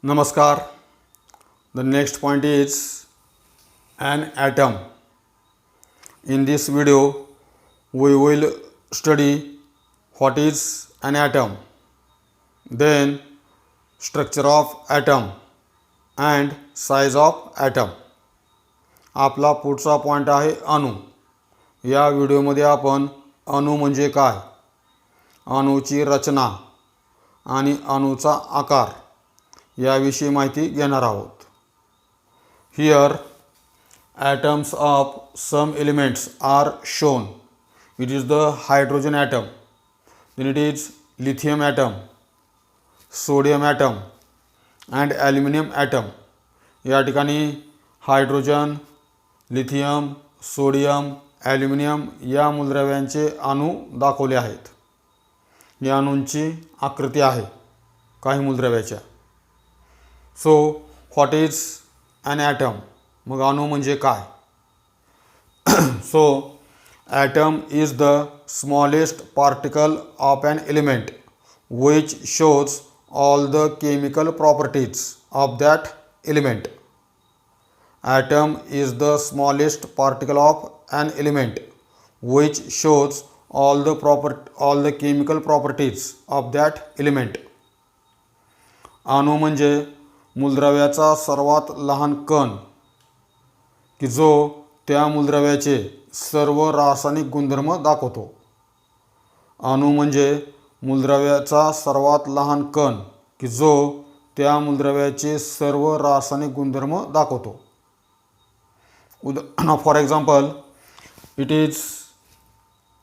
Namaskar. The next point is an atom. In this video, we will study what is an atom, then structure of atom and size of atom. आपला पुढचा point आहे अणू. या व्हिडिओमध्ये आपण अणू म्हणजे काय, अणूची रचना आणि अणूचा आकार याविषयी माहिती घेणार आहोत. Here atoms of some elements are shown. It is the hydrogen atom, then it is lithium atom, sodium atom and aluminum atom. या ठिकाणी हायड्रोजन, लिथियम, सोडियम, ॲल्युमिनियम या मूलद्रव्यांचे अणू दाखवले आहेत. या अणूंची आकृती आहे काही मूलद्रव्याच्या. So what is an atom, मग अणू म्हणजे काय. So atom is the smallest particle of an element which shows all the chemical properties of that element. Atom is the smallest particle of an element which shows all the chemical properties of that element. अणू म्हणजे मूलद्रव्याचा सर्वात लहान कण की जो त्या मूलद्रव्याचे सर्व रासायनिक गुणधर्म दाखवतो. अणू म्हणजे मूलद्रव्याचा सर्वात लहान कण की जो त्या मूलद्रव्याचे सर्व रासायनिक गुणधर्म दाखवतो. For example, it is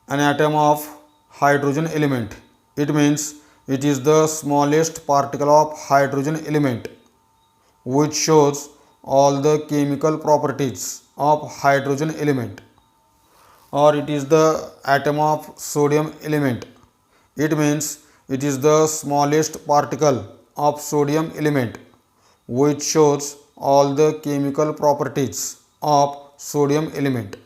an atom of hydrogen element. It means it is the smallest particle of hydrogen element which shows all the chemical properties of hydrogen element. Or it is the atom of sodium element. It means it is the smallest particle of sodium element which shows all the chemical properties of sodium element.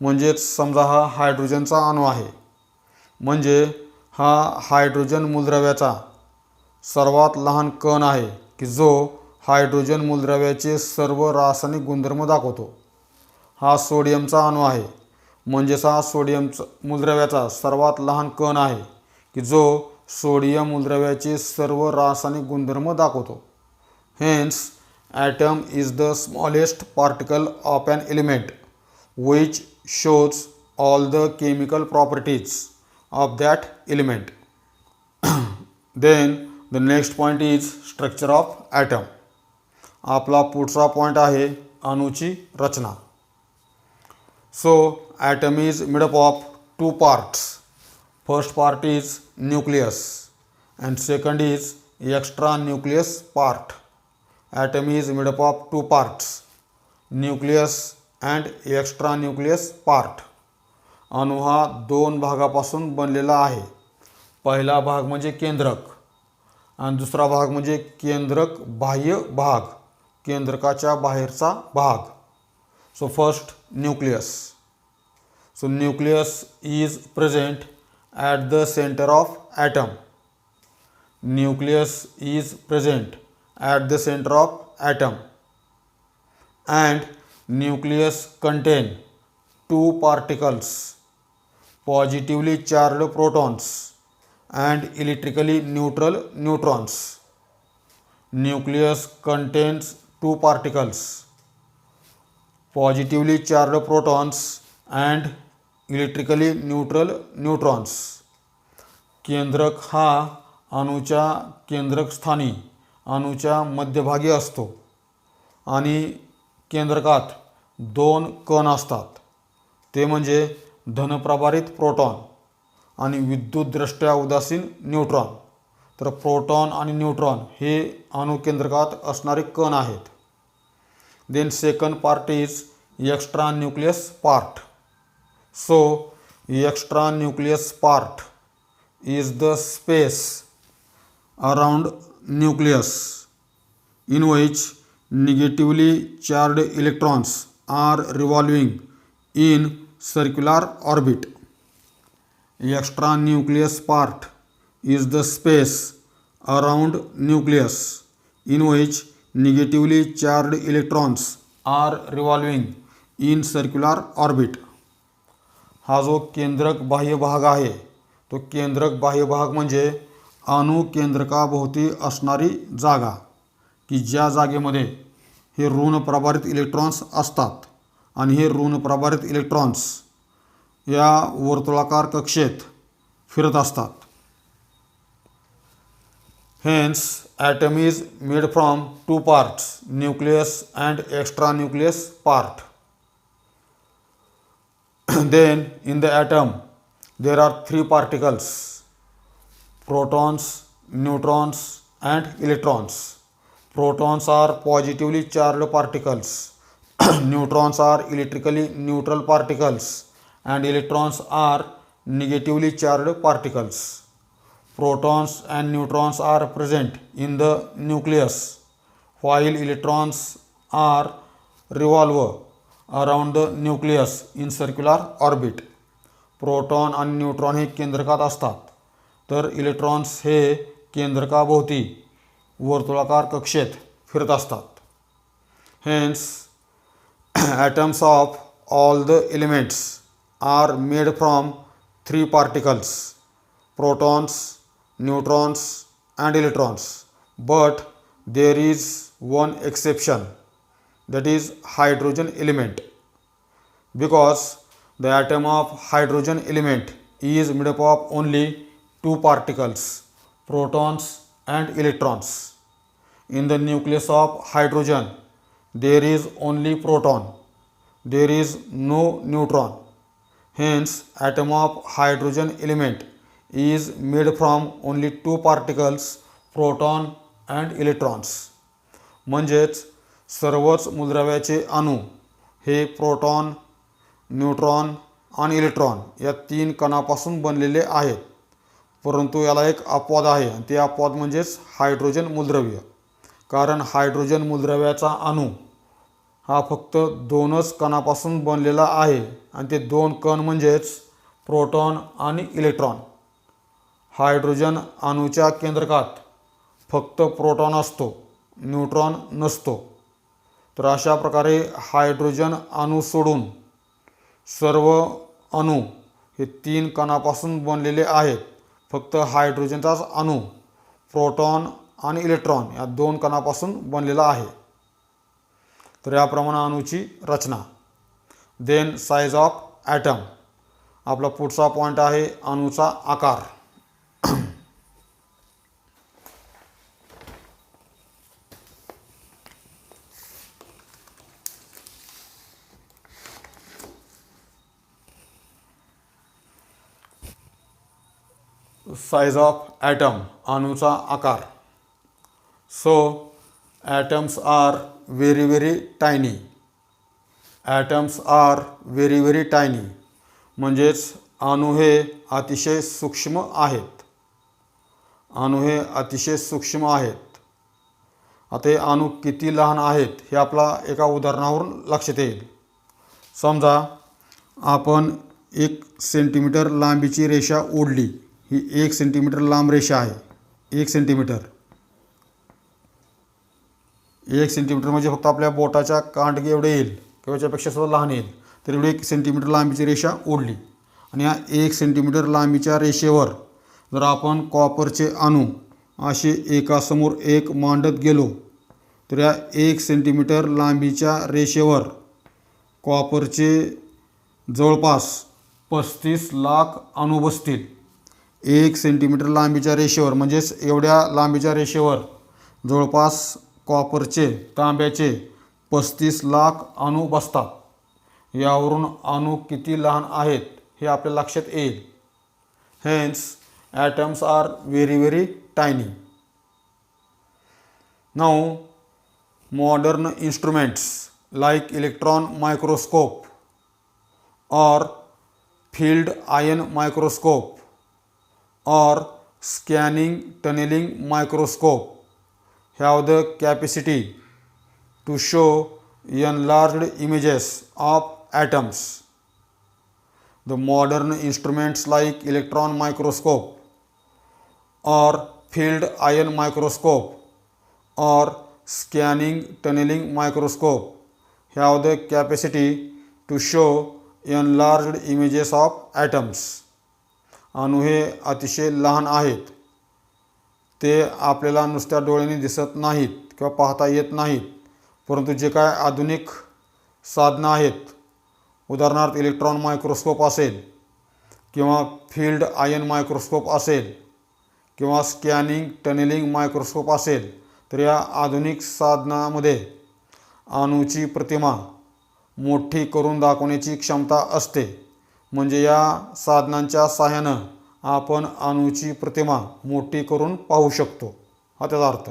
म्हणजेच समजा हा हायड्रोजनचा अणू आहे, म्हणजे हा hydrogen मूलद्रव्याचा सर्वात लहान कण आहे की जो हायड्रोजन मूलद्रव्याचे सर्व रासायनिक गुणधर्म दाखवतो. हा सोडियमचा अणू आहे, म्हणजेच हा सोडियमचा मूलद्रव्याचा सर्वात लहान कण आहे की जो सोडियम मूलद्रव्याचे सर्व रासायनिक गुणधर्म दाखवतो. Hence atom is the smallest particle of an element which shows all the chemical properties of that element. Then the next point is structure of atom. आपला पुढचा पॉइंट आहे अणूची रचना. So atom is made up of two parts. First part is nucleus and second is extra nucleus part. Atom is made up of two parts, nucleus and extra nucleus part. अणू हा दोन भागापासून बनलेला आहे. पहिला भाग म्हणजे केंद्रक आणि दुसरा भाग म्हणजे केंद्रक बाह्य भाग, केंद्रकाच्या बाहेरचा भाग. So first nucleus. So nucleus is present at the centre of atom. Nucleus is present at the center of atom and nucleus contain two particles, positively charged protons and electrically neutral neutrons. Nucleus contains two particles, positively charged protons and electrically neutral neutrons. केंद्रक हा अणूच्या केंद्रक स्थानी अणूच्या मध्यभागी असतो आणि केंद्रकात दोन कण असतात, ते म्हणजे धनप्रभारित प्रोटॉन आणि विद्युतदृष्ट्या उदासीन न्यूट्रॉन. तर प्रोटॉन आणि न्यूट्रॉन हे अणुकेंद्रकात असणारे कण आहेत. Then second part is extra nucleus part. So extra nucleus part is the space around nucleus in which negatively charged electrons are revolving in circular orbit. Extra nucleus part is the space around nucleus in which negatively charged electrons are revolving in circular orbit. हा जो केंद्रक बाह्य भाग आहे तो केंद्रक बाह्य भाग म्हणजे अणुकेंद्रकाभोवती असणारी जागा की ज्या जागेमध्ये हे ऋण प्रभारित इलेक्ट्रॉन्स असतात आणि हे ऋण प्रभारित इलेक्ट्रॉन्स या वर्तुळाकार कक्षेत फिरत असतात. Hence, atom is made from two parts, nucleus and extranucleus part. Then, in the atom, there are three particles: protons, neutrons, and electrons. Protons are positively charged particles. Neutrons are electrically neutral particles, and electrons are negatively charged particles. Protons and neutrons are present in the nucleus, while electrons are revolve around the nucleus in circular orbit. Proton आणि neutron हे केंद्रकात असतात तर electrons हे केंद्रकाभोवती वर्तुळाकार कक्षेत फिरत असतात. Hence, atoms of all the elements are made from three particles: protons, neutrons, and electrons. But there is one exception, that is hydrogen element, because the atom of hydrogen element is made up of only two particles, protons and electrons. In the nucleus of hydrogen there is only proton, there is no neutron. Hence, atom of hydrogen element is made from only two particles, proton and electrons. म्हणजेच सर्वच मूलद्रव्याचे अणू हे proton, neutron आणि electron या तीन कणापासून बनलेले आहेत. परंतु याला एक अपवाद आहे आणि ते अपवाद म्हणजेच हायड्रोजन मूलद्रव्य. कारण हायड्रोजन मूलद्रव्याचा अणू हा फक्त दोनच कणापासून बनलेला आहे आणि ते दोन कण म्हणजेच प्रोटॉन आणि इलेक्ट्रॉन. हायड्रोजन अणूच्या केंद्रकात फक्त प्रोटॉन असतो, न्यूट्रॉन नसतो. तर अशा प्रकारे हायड्रोजन अणू सोडून सर्व अणू हे तीन कणापासून बनलेले आहेत. फक्त हायड्रोजनचाच अणू प्रोटॉन आणि इलेक्ट्रॉन या दोन कणापासून बनलेला आहे. तर याप्रमाणे अणूची रचना. Then size of atom. आपला पुढचा पॉईंट आहे अणूचा आकार. साइज ऑफ ॲटम, अणूचा आकार. So atoms are very very tiny. Atoms are very very tiny म्हणजेच अणू हे अतिशय सूक्ष्म आहेत. अणू हे अतिशय सूक्ष्म आहेत. आता हे अणू किती लहान आहेत हे आपला एका उदाहरणावरून लक्षात येईल. समजा आपण 1 सेंटीमीटर लांबीची रेषा ओढली. ही 1 सेंटीमीटर लांब रेषा आहे. 1 सेंटीमीटर. 1 सेंटीमीटर म्हणजे फक्त आपल्या बोटाच्या कांडगे एवढे येईल किंवा त्यापेक्षा सुद्धा लहान येईल. तर एवढी 1 सेंटीमीटर लांबीची रेषा ओढली आणि या 1 सेंटीमीटर लांबीच्या रेषेवर जर आपण कॉपरचे अणू असे एकासमोर एक मांडत गेलो तर या 1 सेंटीमीटर लांबीच्या रेषेवर कॉपरचे जवळपास 35 लाख अणू बसतील. 1 सेंटीमीटर लांबीच्या रेषेवर म्हणजेच एवढ्या लांबीच्या रेषेवर जवळपास कॉपरचे, तांब्याचे 35 लाख अणू बसतात. यावरून अणू किती लहान आहेत हे आपल्या लक्षात येईल. Hence atoms are very very tiny. Now modern instruments like electron microscope or field ion microscope or scanning tunneling microscope have the capacity to show enlarged images of atoms. The modern instruments like electron microscope or field ion microscope or scanning tunneling microscope have the capacity to show enlarged images of atoms. अणू हे अतिशय लहान आहेत, ते आपल्याला नुसत्या डोळ्यांनी दिसत नाहीत किंवा पाहता येत नाहीत, परंतु जे काय आधुनिक साधनं आहेत, उदाहरणार्थ इलेक्ट्रॉन मायक्रोस्कोप असेल किंवा फील्ड आयन मायक्रोस्कोप असेल किंवा स्कॅनिंग टनेलिंग मायक्रोस्कोप असेल, तर या आधुनिक साधनामध्ये अणूची प्रतिमा मोठी करून दाखवण्याची क्षमता असते. म्हणजे या साधनांच्या सहाय्यानं आपण अणूची प्रतिमा मोठी करून पाहू शकतो, हा त्याचा अर्थ.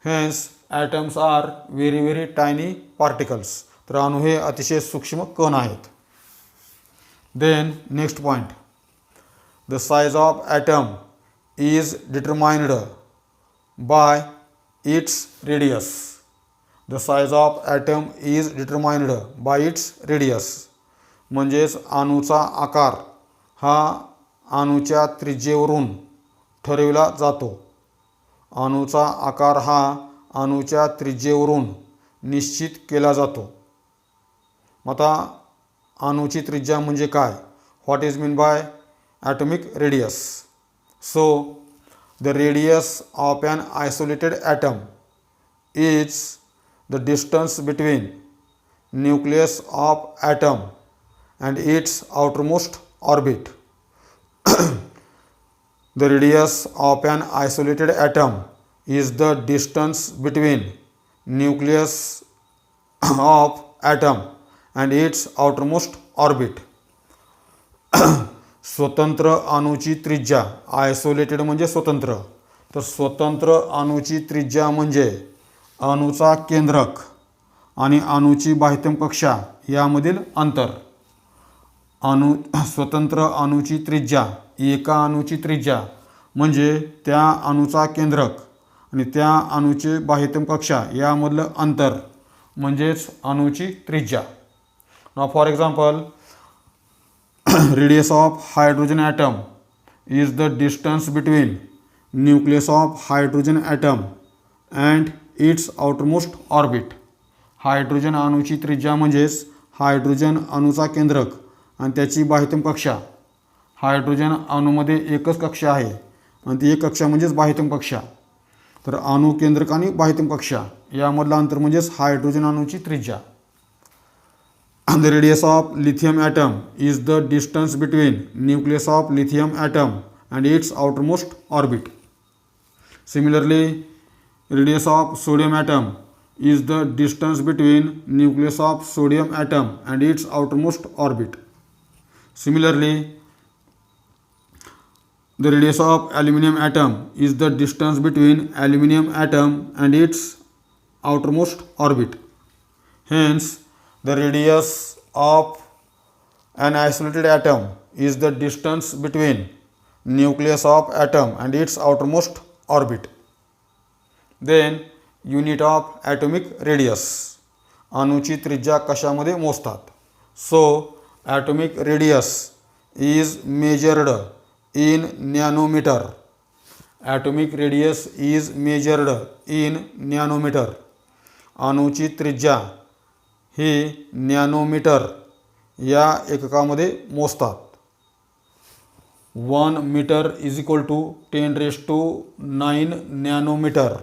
Hence atoms are very very tiny particles. तर अणू हे अतिशय सूक्ष्म कण आहेत. Then next point, the size of atom is determined by its radius. The size of atom is determined by its radius. म्हणजेच अणूचा आकार हा अणूच्या त्रिज्येवरून ठरविला जातो. अणूचा आकार हा अणूच्या त्रिज्येवरून निश्चित केला जातो. आता अणूची त्रिज्या म्हणजे काय? What is mean by atomic radius? So the radius of an isolated atom is the distance between nucleus of atom and its outermost orbit. The radius of an isolated atom is the distance between nucleus of atom and its outermost orbit. स्वतंत्र अणूची त्रिज्या, isolated म्हणजे स्वतंत्र, तर स्वतंत्र अणूची त्रिज्या म्हणजे अणूचा केंद्रक आणि अणूची बाह्यतम कक्षा यामधील अंतर. स्वतंत्र अणूची त्रिज्या, एका अणूची त्रिज्या म्हणजे त्या अणूचा केंद्रक आणि त्या अणूचे बाह्यतम कक्षा यामधलं अंतर म्हणजेच अणूची त्रिज्या. Now for example, radius of hydrogen atom is the distance between nucleus of hydrogen atom and its outermost orbit. Hydrogen अणूची त्रिज्या म्हणजेच हायड्रोजन अणूचा केंद्रक आणि त्याची बाह्यतम कक्षा. हायड्रोजन अणूमध्ये एकच कक्षा आहे आणि ती एक कक्षा म्हणजेच बाह्यतम कक्षा. तर अणू केंद्रक आणि बाह्यतम कक्षा यामधलं अंतर म्हणजेच हायड्रोजन अणूची त्रिज्या. The radius of lithium atom is the distance between nucleus of lithium atom and its outermost orbit. Similarly, radius of sodium atom is the distance between nucleus of sodium atom and its outermost orbit. Similarly, the radius of aluminum atom is the distance between aluminum atom and its outermost orbit. Hence, the radius of an isolated atom is the distance between nucleus of atom and its outermost orbit. Then, unit of atomic radius, अणूची त्रिज्या कशामध्ये मोजतात? So atomic radius is measured in nanometre. Atomic radius is measured in nanometre. अणूची त्रिज्या ही nanometre या एककामध्ये मोजतात. 1 metre is equal to 10⁹ nanometre.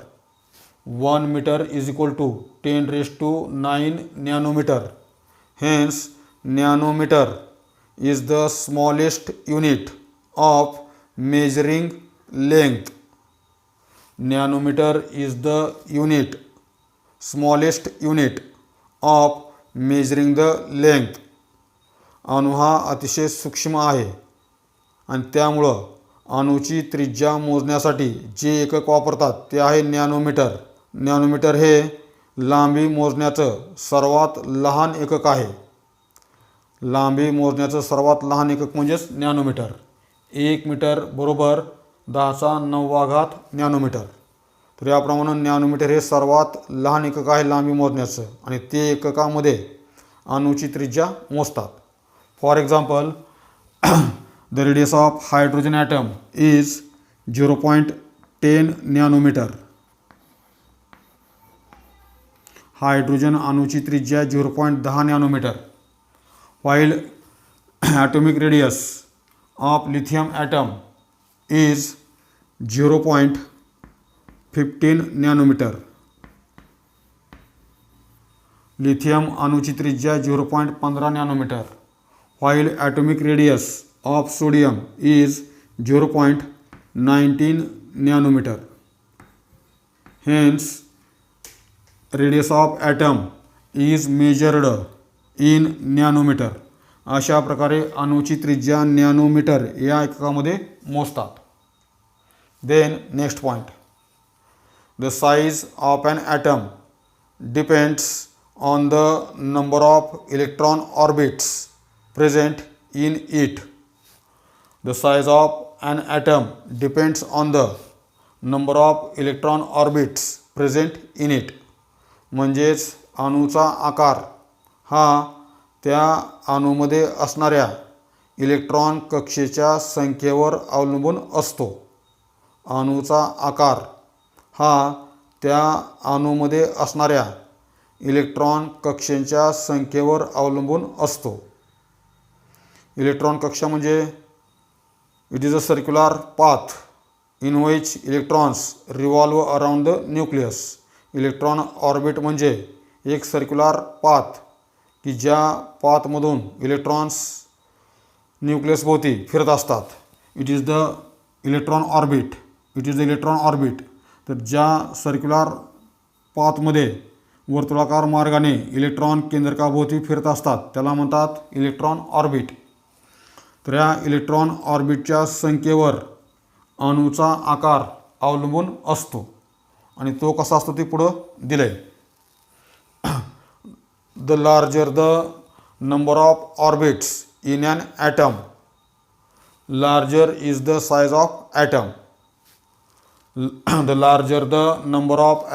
1 meter is equal to 10⁹ nanometer. Hence, nanometer is the smallest unit of measuring length. Nanometer is the smallest unit of measuring the length. अणू हा अतिशय सूक्ष्म आहे आणि त्यामुळं अणूची त्रिज्या मोजण्यासाठी जे एकक वापरतात ते आहे नॅनोमीटर. नॅनोमीटर हे लांबी मोजण्याचं सर्वात लहान एकक आहे. लांबी मोजण्याचं सर्वात लहान एकक म्हणजेच नॅनोमीटर. 1 मीटर बरोबर 10⁹ नॅनोमीटर. तर याप्रमाणे नॅनोमीटर हे सर्वात लहान एकक आहे लांबी मोजण्याचं आणि ते एककामध्ये अणूची त्रिज्या मोजतात. For example, the radius of hydrogen atom is 0.10 nanometre. Hydrogen अणूची त्रिज्या 0.10 nanometre. while atomic radius of lithium atom is 0.15 nanometre. Lithium अणूची त्रिज्या 0.15 nanometre. while atomic radius of sodium is 0.19 nanometre. hence radius of atom is measured in nanometre. अशा प्रकारे अणूची त्रिज्या nanometre या एककामध्ये मोजतात. Then next point, the size of an atom depends on the number of electron orbits present in it. The size of an atom depends on the number of electron orbits present in it. म्हणजेच अणूचा आकार हा त्या अणूमध्ये असणाऱ्या electron कक्षेच्या संख्येवर अवलंबून असतो. अणूचा आकार हा त्या अणूमध्ये असणाऱ्या इलेक्ट्रॉन कक्षेच्या संख्येवर अवलंबून असतो. इलेक्ट्रॉन कक्षा म्हणजे it is a circular path in which electrons revolve around the nucleus. Electron orbit म्हणजे एक सर्क्युलर पाथ की ज्या पाथमधून इलेक्ट्रॉन्स न्यूक्लियसभोवती फिरत असतात. It is the electron orbit. It is the electron orbit. तर ज्या सर्क्युलर पाथमध्ये वर्तुळाकार मार्गाने इलेक्ट्रॉन केंद्रकाभोवती फिरत असतात त्याला म्हणतात इलेक्ट्रॉन ऑर्बिट. तर या इलेक्ट्रॉन ऑर्बिटच्या संख्येवर अणूचा आकार अवलंबून असतो आणि तो कसा असतो ते पुढं दिलं आहे. The larger the number of orbits in an atom, larger is the size of atom. The larger the number of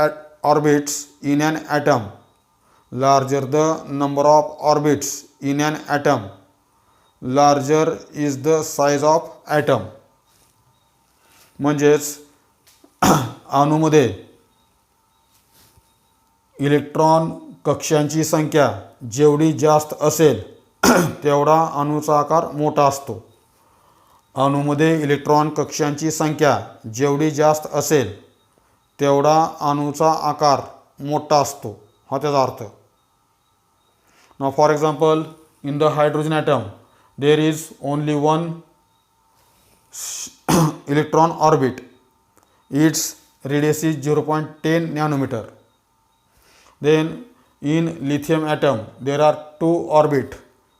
orbits in an atom, larger the number of orbits in an atom, larger is the size of atom. म्हणजेच अणूमध्ये electron कक्षांची संख्या जेवढी जास्त असेल तेवढा अणूचा आकार मोठा असतो. अणूमध्ये इलेक्ट्रॉन कक्षांची संख्या जेवढी जास्त असेल तेवढा अणूचा आकार मोठा असतो, हा त्याचा अर्थ. Now for example, in the hydrogen atom there is only one electron orbit. Its radius is 0.10 nanometer. Then in lithium atom there are two orbit.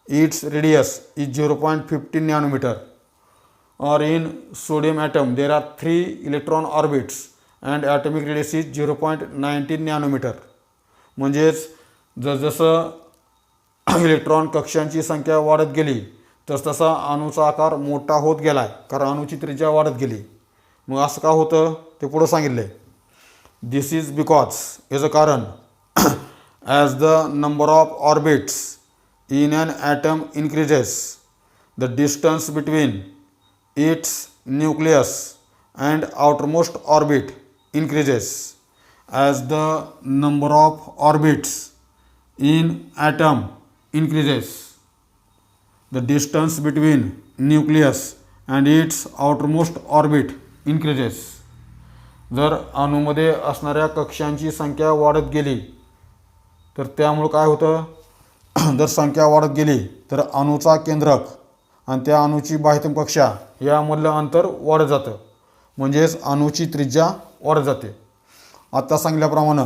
Its radius is 0.15 nanometer. Or in sodium atom there are three electron orbits and atomic radius is 0.19 nanometer. म्हणजेच जसजसं electron कक्षांची संख्या वाढत गेली तसतसा अणूचा आकार मोठा होत गेला आहे, कारण अणूची त्रिज्या वाढत गेली. मग असं का होतं ते पुढं सांगितलं आहे. दिस इज बिकॉज, याचं कारण, as the number of orbits in an atom increases the distance between its nucleus and outermost orbit increases. As the number of orbits in atom increases, the distance between nucleus and its outermost orbit increases. जर अणूमध्ये असणाऱ्या कक्षांची संख्या वाढत गेली तर त्यामुळे काय होतं, जर संख्या वाढत गेली तर अणूचा केंद्रक आणि त्या अणूची बाह्यतम कक्षा यामधलं अंतर वाढत जातं, म्हणजेच अणूची त्रिज्या वाढत जाते. आता सांगितल्याप्रमाणे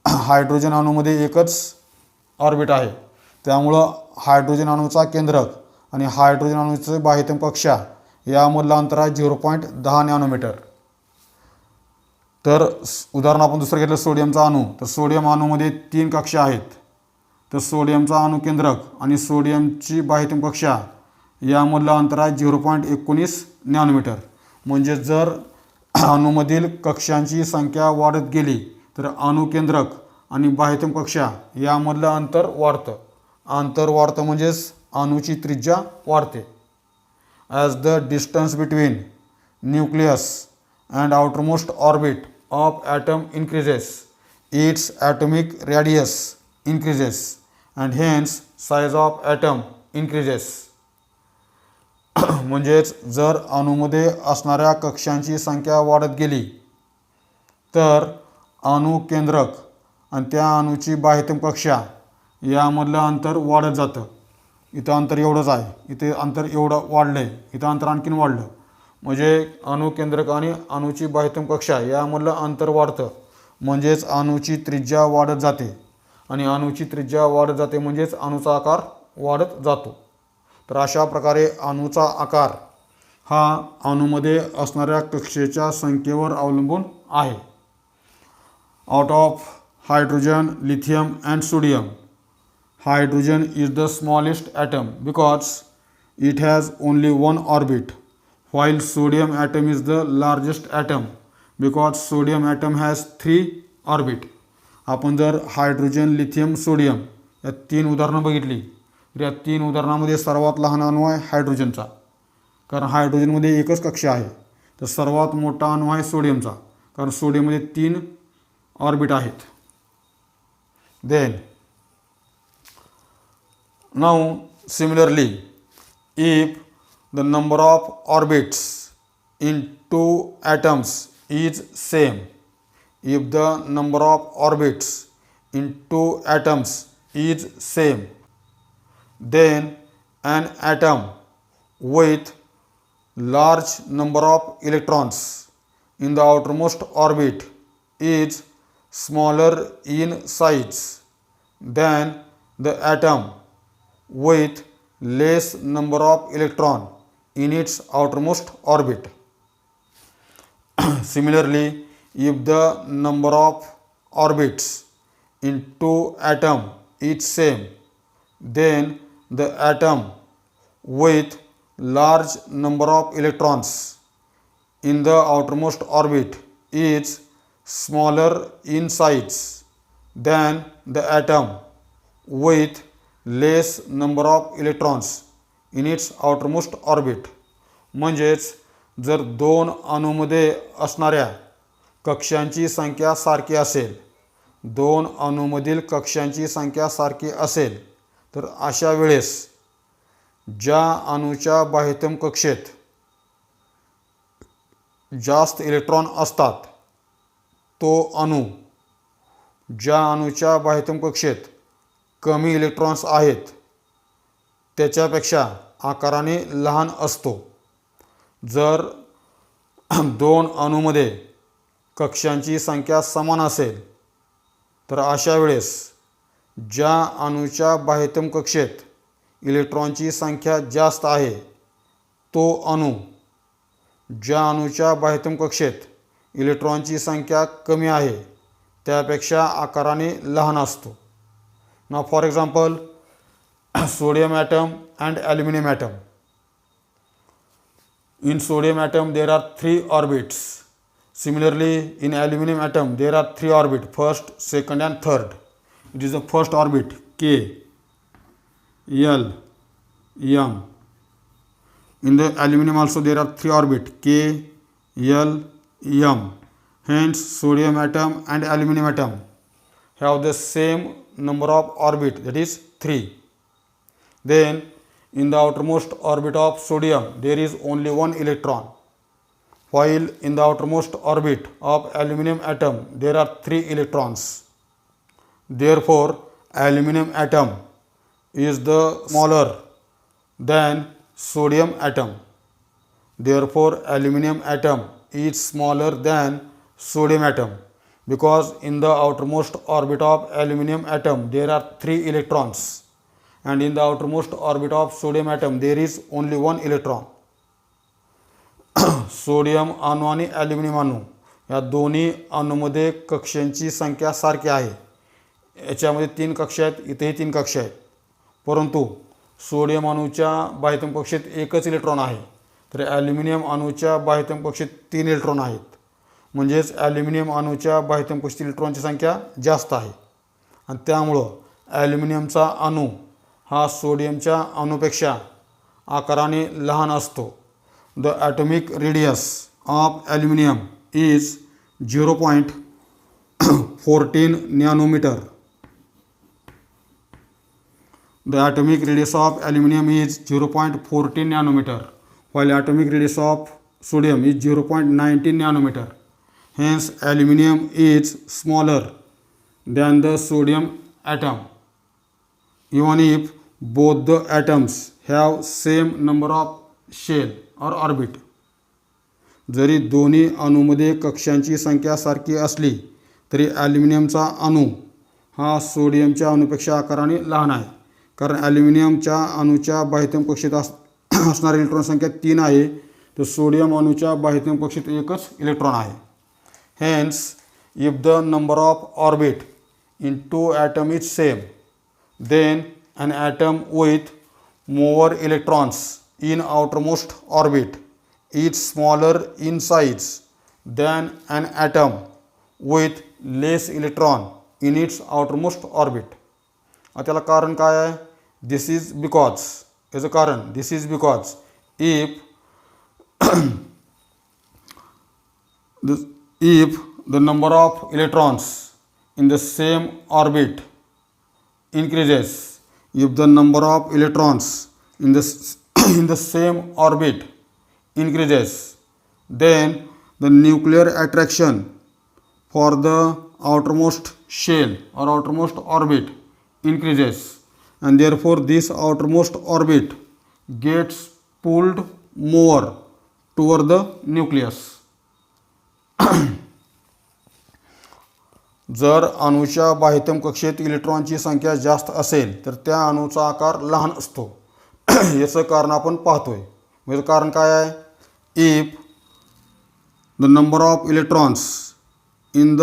हायड्रोजन अणूमध्ये एकच ऑर्बिट आहे, त्यामुळं हायड्रोजन अणूचा केंद्रक आणि हायड्रोजन अणूचे बाह्यतम कक्षा यामधलं अंतर आहे 0.10 नॅनोमीटर. तर उदाहरण आपण दुसरं घेतलं सोडियमचा अणू, तर सोडियम अणूमध्ये 3 कक्षा आहेत. तर सोडियमचा अणुकेंद्रक आणि सोडियमची बाह्यतम कक्षा यामधलं अंतर आहे 0.19 नॅनोमीटर. म्हणजे जर अणूमधील कक्षांची संख्या वाढत गेली तर अणुकेंद्रक आणि बाह्यतम कक्षा यामधलं अंतर वाढतं. अंतर वाढतं म्हणजेच अणूची त्रिज्या वाढते. As the distance between nucleus and outermost orbit of atom increases, its atomic radius increases and hence size of atom increases. म्हणजेच जर अणूमध्ये असणाऱ्या कक्षांची संख्या वाढत गेली तर अणुकेंद्रक आणि त्या अणूची बाह्यतम कक्षा यामधलं अंतर वाढत जातं. इथं अंतर एवढंच आहे, इथे अंतर एवढं वाढलं आहे, इथं अंतर आणखीन वाढलं. म्हणजे अणुकेंद्रक आणि अणूची बाह्यतम कक्षा यामधलं अंतर वाढतं, म्हणजेच अणूची त्रिज्या वाढत जाते आणि अणूची त्रिज्या वाढत जाते म्हणजेच अणूचा आकार वाढत जातो. तर अशा प्रकारे अणूचा आकार हा अणूमध्ये असणाऱ्या कक्षेच्या संख्येवर अवलंबून आहे. Out of hydrogen, lithium and sodium, hydrogen is the smallest atom because it has only one orbit, while sodium atom is the largest atom because sodium atom has 3 orbit. आपण जर हायड्रोजन, लिथियम, सोडियम या 3 उदाहरणं बघितली तर या 3 उदाहरणामध्ये सर्वात लहान अणू आहे हायड्रोजनचा, कारण हायड्रोजनमध्ये एकच कक्षा आहे. तर सर्वात मोठा अणू आहे सोडियमचा, कारण सोडियममध्ये 3 ऑर्बिट आहेत. Then now similarly, if the number of orbits in two atoms is same, if the number of orbits in two atoms is same, then an atom with large number of electrons in the outermost orbit is smaller in size than the atom with less number of electron in its outermost orbit. Similarly, if the number of orbits in two atom is same, then the atom with large number of electrons in the outermost orbit is smaller in size than the atom with less number of electrons in its outermost orbit. म्हणजेच जर दोन अणूमध्ये असणाऱ्या कक्षांची संख्या सारखी असेल, दोन अणूमधील कक्षांची संख्या सारखी असेल तर अशा वेळेस ज्या अणूच्या बाह्यतम कक्षेत जास्त इलेक्ट्रॉन असतात तो अणू ज्या अणूच्या बाह्यतम कक्षेत कमी इलेक्ट्रॉन्स आहेत त्याच्यापेक्षा आकाराने लहान असतो. जर दोन अणूमध्ये कक्षांची संख्या समान असेल तर अशा वेळेस ज्या अणूच्या बाह्यतम कक्षेत इलेक्ट्रॉनची संख्या जास्त आहे तो अणू ज्या अणूच्या बाह्यतम कक्षेत इलेक्ट्रॉनची संख्या कमी आहे त्यापेक्षा आकाराने लहान असतो. Now for example, sodium atom and aluminum atom. In sodium atom there are 3 orbits. Similarly, in aluminum atom there are 3 orbits, first, second and third. It is the first orbit K, L, M. In the aluminum also there are 3 orbits K, L, M. Hence sodium atom and aluminum atom have the same number of orbit, that is 3. Then in the outermost orbit of sodium there is only one electron, while in the outermost orbit of aluminum atom there are 3 electrons. Therefore aluminum atom is the smaller than sodium atom. Therefore aluminum atom is smaller than sodium atom, because in the outermost orbit of aluminum atom there are 3 electrons and in the outermost orbit of sodium atom there is only one electron. Sodium अणू आणि aluminium अणू या दोन्ही अणूमध्ये कक्षांची संख्या सारखी आहे. याच्यामध्ये 3 कक्षा आहेत, इथेही 3 कक्षा आहेत, परंतु सोडियम अणूच्या बाह्यतम कक्षेत एकच इलेक्ट्रॉन आहे तर ॲल्युमिनियम अणूच्या बाह्यतम कक्षेत 3 इलेक्ट्रॉन आहेत. म्हणजेच ॲल्युमिनियम अणूच्या बाह्यतम कक्षेत इलेक्ट्रॉनची संख्या जास्त आहे आणि त्यामुळं ॲल्युमिनियमचा अणू हा सोडियमच्या अणूपेक्षा आकाराने लहान असतो. The atomic radius of aluminium is 0.0 14 nanometer. The atomic radius of aluminum is 0.14 nanometer, while atomic radius of sodium is 0.19 nanometer. Hence, aluminum is smaller than the sodium atom, even if both the atoms have same number of shell or orbit. जरी दोन्ही अणूमध्ये कक्षांची संख्या सारखी असली तरी ॲल्युमिनियमचा अणू हा सोडियमच्या अणूपेक्षा आकाराने लहान आहे, कारण ॲल्युमिनियमच्या अणूच्या बाह्यतम कक्षेत असणारी इलेक्ट्रॉन संख्या 3 आहे, तर सोडियम अणूच्या बाह्यतम कक्षेत एकच इलेक्ट्रॉन आहे. Hence, if the number of orbit in two atom is same, then an atom with more electrons in outermost orbit is smaller in size than an atom with less electron in its outermost orbit. त्याला कारण काय आहे? This is because, याचं कारण this is because if the number of electrons in the same orbit increases, if the number of electrons in the same orbit increases, then the nuclear attraction for the outermost shell or outermost orbit increases, and therefore this outermost orbit gets pulled more toward the nucleus. जर अणूच्या बाह्यतम कक्षेत इलेक्ट्रॉनची संख्या जास्त असेल तर त्या अणूचा आकार लहान असतो. याचं कारण आपण पाहतोय. याचं कारण काय आहे? If the number of electrons in the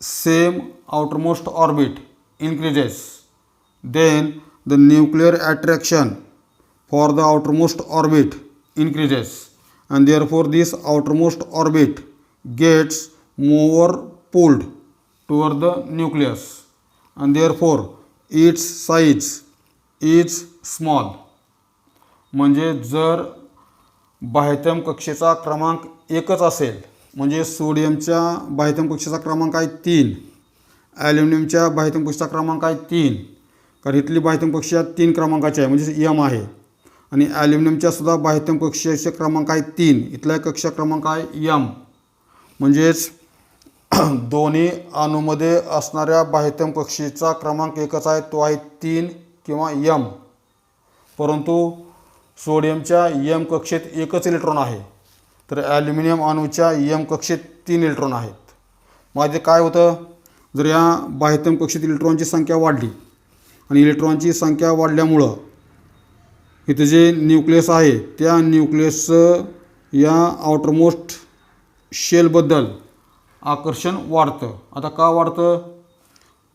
same outermost orbit increases, then the nuclear attraction for the outermost orbit increases, and therefore this outermost orbit gets more pulled toward the nucleus, and therefore its size is small. म्हणजे जर बाह्यतम कक्षेचा क्रमांक एकच असेल, म्हणजे सोडियमच्या बाह्यतम कक्षेचा क्रमांक आहे 3, ॲल्युमिनियमच्या बाह्यतम कक्षेचा क्रमांक आहे 3, कारण इथली बाह्यतम कक्षा 3 क्रमांकाची आहे, म्हणजे M आहे, आणि ॲल्युमिनियमच्या सुद्धा बाह्यतम कक्षेचा क्रमांक आहे 3, इथला कक्षा क्रमांक आहे M. म्हणजेच दोन्ही अणूमध्ये असणाऱ्या बाह्यतम कक्षेचा क्रमांक एकच आहे, तो आहे 3 किंवा M. परंतु सोडियमच्या M कक्षेत एकच इलेक्ट्रॉन आहे, तर ॲल्युमिनियम अणूच्या M कक्षेत 3 इलेक्ट्रॉन आहेत. मग ते काय होतं? जर या बाह्यतम कक्षेत इलेक्ट्रॉनची संख्या वाढली आणि इलेक्ट्रॉनची संख्या वाढल्यामुळं इथं जे न्यूक्लियस आहे त्या न्यूक्लियसचं या आउटरमोस्ट शेलबद्दल आकर्षण वाढतं. आता का वाढतं?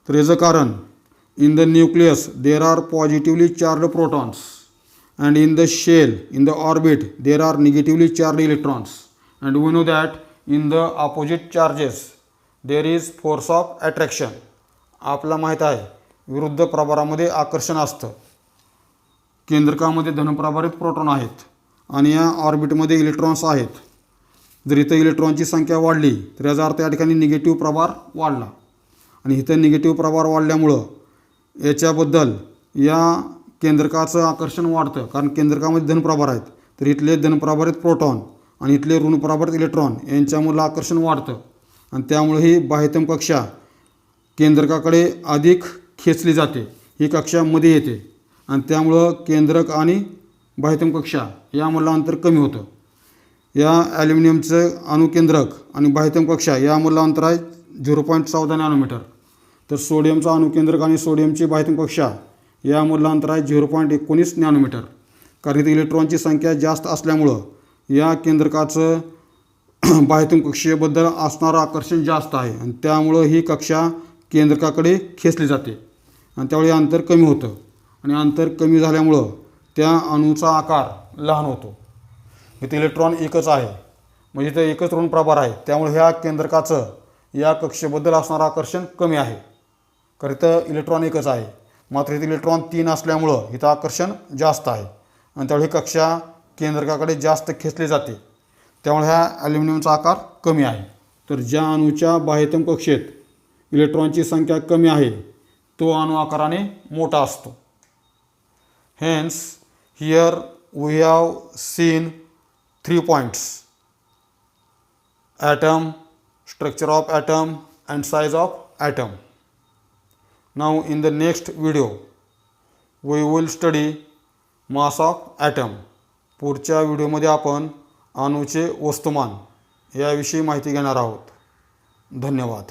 तर याचं कारण in the nucleus there are positively charge protons and in the shell in the orbit there are negatively charge electrons, and we know that in the opposite charges there is force of attraction. आपल्याला माहीत आहे विरुद्ध प्रभारामध्ये आकर्षण असतं. केंद्रकामध्ये धनप्रभारित proton आहेत आणि या ऑर्बिटमध्ये electrons आहेत. जर इथं इलेक्ट्रॉनची संख्या वाढली तर याचा अर्थ या ठिकाणी निगेटिव्ह प्रभार वाढला, आणि इथं निगेटिव्ह प्रभार वाढल्यामुळं याच्याबद्दल या केंद्रकाचं आकर्षण वाढतं, कारण केंद्रकामध्ये धनप्रभार आहेत. तर इथले धनप्रभारित प्रोटॉन आणि इथले ऋणप्रभारित इलेक्ट्रॉन यांच्यामुळे आकर्षण वाढतं, आणि त्यामुळे ही बाह्यतम कक्षा केंद्रकाकडे अधिक खेचली जाते. ही कक्षा मध्ये येते आणि त्यामुळं केंद्रक आणि बाह्यतम कक्षा यामधलं अंतर कमी होतं. या ॲल्युमिनियमचं अणुकेंद्रक आणि बाह्यतम कक्षा यामधलं अंतर आहे 0.14 नॅनोमीटर, तर सोडियमचं अणुकेंद्रक आणि सोडियमची बाह्यतम कक्षा यामधलं अंतर आहे 0.19 नॅनोमीटर. कारण इथे इलेक्ट्रॉनची संख्या जास्त असल्यामुळं या केंद्रकाचं बाह्यतम कक्षेबद्दल असणारं आकर्षण जास्त आहे, आणि त्यामुळं ही कक्षा केंद्रकाकडे खेचली जाते, आणि त्यावेळी अंतर कमी होतं, आणि अंतर कमी झाल्यामुळं त्या अणूचा आकार लहान होतो. इथे इलेक्ट्रॉन एकच आहे, म्हणजे इथं एकच ऋण प्रभार आहे, त्यामुळे ह्या केंद्रकाचं या कक्षेबद्दल असणारं आकर्षण कमी आहे. कारण इथं इलेक्ट्रॉन एकच आहे, मात्र इथे इलेक्ट्रॉन 3 असल्यामुळं इथं आकर्षण जास्त आहे, आणि त्यामुळे ही कक्षा केंद्रकाकडे जास्त खेचली जाते, त्यामुळे ह्या ॲल्युमिनियमचा आकार कमी आहे. तर ज्या अणूच्या बाह्यतम कक्षेत इलेक्ट्रॉनची संख्या कमी आहे तो अणू आकाराने मोठा असतो. Hence here we have seen 3 points: atom, structure of atom and size of atom. Now in the next video we will study mass of atom. पुढच्या व्हिडिओमध्ये आपण अणूचे वस्तुमान याविषयी माहिती घेणार आहोत. धन्यवाद.